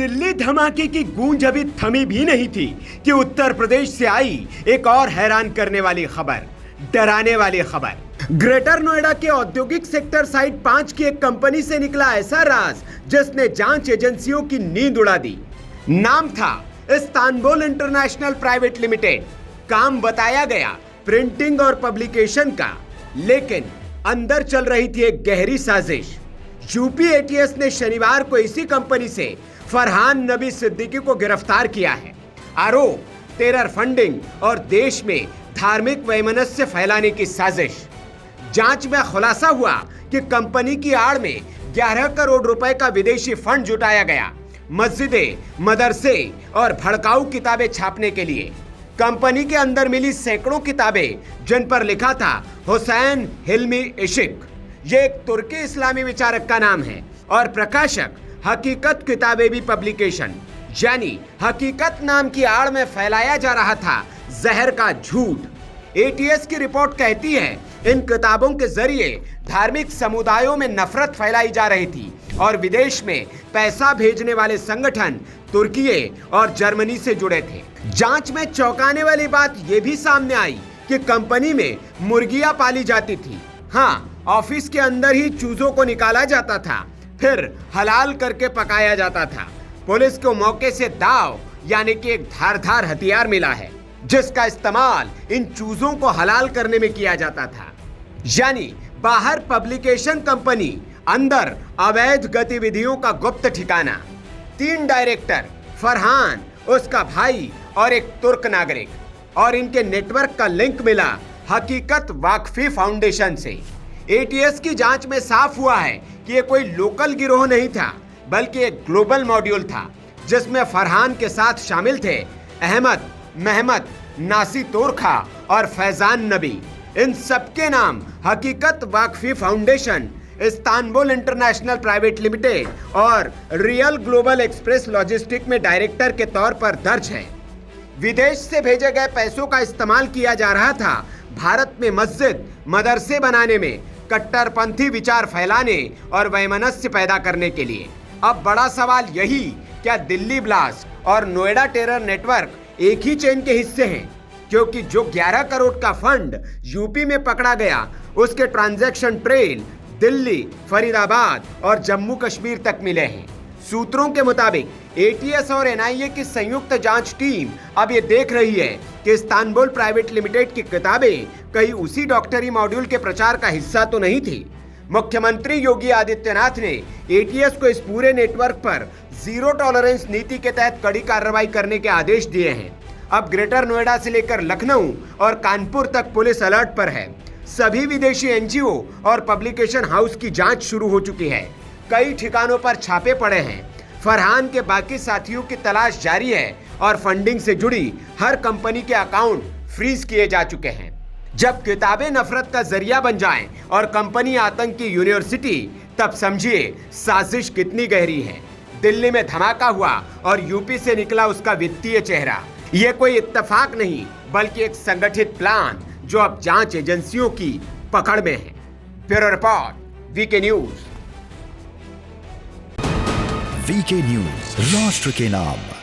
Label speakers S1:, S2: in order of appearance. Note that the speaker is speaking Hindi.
S1: दिल्ली धमाके की गूंज अभी थमी भी नहीं थी कि उत्तर प्रदेश से आई एक और हैरान करने वाली खबर, डराने वाली खबर। ग्रेटर नोएडा के औद्योगिक सेक्टर साइट 5 की एक कंपनी से निकला ऐसा राज जिसने जांच एजेंसियों की नींद उड़ा दी। नाम था इस्तांबुल इंटरनेशनल प्राइवेट लिमिटेड। काम बताया गया प्रिंटिंग और पब्लिकेशन का, लेकिन अंदर चल रही थी एक गहरी साजिश। यूपी एटीएस ने शनिवार को इसी कंपनी से फरहान नबी सिद्दीकी को गिरफ्तार किया है। आरोप टेरर फंडिंग और देश में धार्मिक वैमनस्य फैलाने की साजिश। जांच में खुलासा हुआ कि कंपनी की आड़ में 11 करोड़ रुपए का विदेशी फंड जुटाया गया, मस्जिदें, मदरसे और भड़काऊ किताबें छापने के लिए। कंपनी के अंदर मिली सैकड़ों किताबें जिन पर लिखा था हुसैन हिल्मी इशिक, ये एक तुर्की इस्लामी विचारक का नाम है, और प्रकाशक हकीकत किताबें भी पब्लिकेशन, यानी हकीकत नाम की आड़ में फैलाया जा रहा था जहर का झूठ। एटीएस की रिपोर्ट कहती है इन किताबों के जरिए धार्मिक समुदायों में नफरत फैलाई जा रही थी और विदेश में पैसा भेजने वाले संगठन तुर्की और जर्मनी से जुड़े थे। जांच में चौंकाने वाली बात यह भी सामने आई कि कंपनी में मुर्गियां पाली जाती थी। हाँ, ऑफिस के अंदर ही चूजों को निकाला जाता था, फिर हलाल करके पकाया जाता था। पुलिस को मौके से दाव यानी कि एक धारदार हथियार मिला है जिसका इस्तेमाल इन चूजों को हलाल करने में किया जाता था। यानी बाहर पब्लिकेशन कंपनी, अंदर अवैध गतिविधियों का गुप्त ठिकाना। 3 डायरेक्टर, फरहान, उसका भाई और एक तुर्क नागरिक, और इनके नेटवर्क का लिंक मिला हकीकत वाकफी फाउंडेशन से। एटीएस की जांच में साफ हुआ है कि ये कोई लोकल गिरोह नहीं था, बल्कि एक ग्लोबल मॉड्यूल था जिसमें फरहान के साथ शामिल थे अहमद, मेहमद, नासी तोरखा और फैजान नबी। इन सबके नाम Hakikat Vakfi foundation, Istanbul international private limited और रियल ग्लोबल एक्सप्रेस लॉजिस्टिक में डायरेक्टर के तौर पर दर्ज है। विदेश से भेजे गए पैसों का इस्तेमाल किया जा रहा था भारत में मस्जिद, मदरसे बनाने में, कट्टरपंथी विचार फैलाने और वैमनस्य पैदा करने के लिए। अब बड़ा सवाल यही, क्या दिल्ली ब्लास्ट और नोएडा टेरर नेटवर्क एक ही चेन के हिस्से हैं? क्योंकि जो 11 करोड़ का फंड यूपी में पकड़ा गया, उसके ट्रांजैक्शन ट्रेल दिल्ली, फरीदाबाद और जम्मू कश्मीर तक मिले हैं। सूत्रों के मुताबिक एटीएस और एनआईए की संयुक्त जांच टीम अब ये देख रही है कि इस्तांबुल प्राइवेट लिमिटेड की किताबें कहीं उसी डॉक्टरी मॉड्यूल के प्रचार का हिस्सा तो नहीं थी। मुख्यमंत्री योगी आदित्यनाथ ने एटीएस को इस पूरे नेटवर्क पर जीरो टॉलरेंस नीति के तहत कड़ी कार्रवाई करने के आदेश दिए हैं। अब ग्रेटर नोएडा से लेकर लखनऊ और कानपुर तक पुलिस अलर्ट पर है। सभी विदेशी एनजीओ और पब्लिकेशन हाउस की जांच शुरू हो चुकी है। कई ठिकानों पर छापे पड़े हैं। फरहान के बाकी साथियों की तलाश जारी है और फंडिंग से जुड़ी हर कंपनी के अकाउंट फ्रीज किए जा चुके हैं। जब किताबें नफरत का जरिया बन जाएं और कंपनी आतंक की यूनिवर्सिटी, तब समझिए साजिश कितनी गहरी है। दिल्ली में धमाका हुआ और यूपी से निकला उसका वित्तीय चेहरा। यह कोई इत्तेफाक नहीं, बल्कि एक संगठित प्लान जो अब जांच एजेंसियों की पकड़ में है। Bureau report, VK news.
S2: VK news, राष्ट्र के नाम।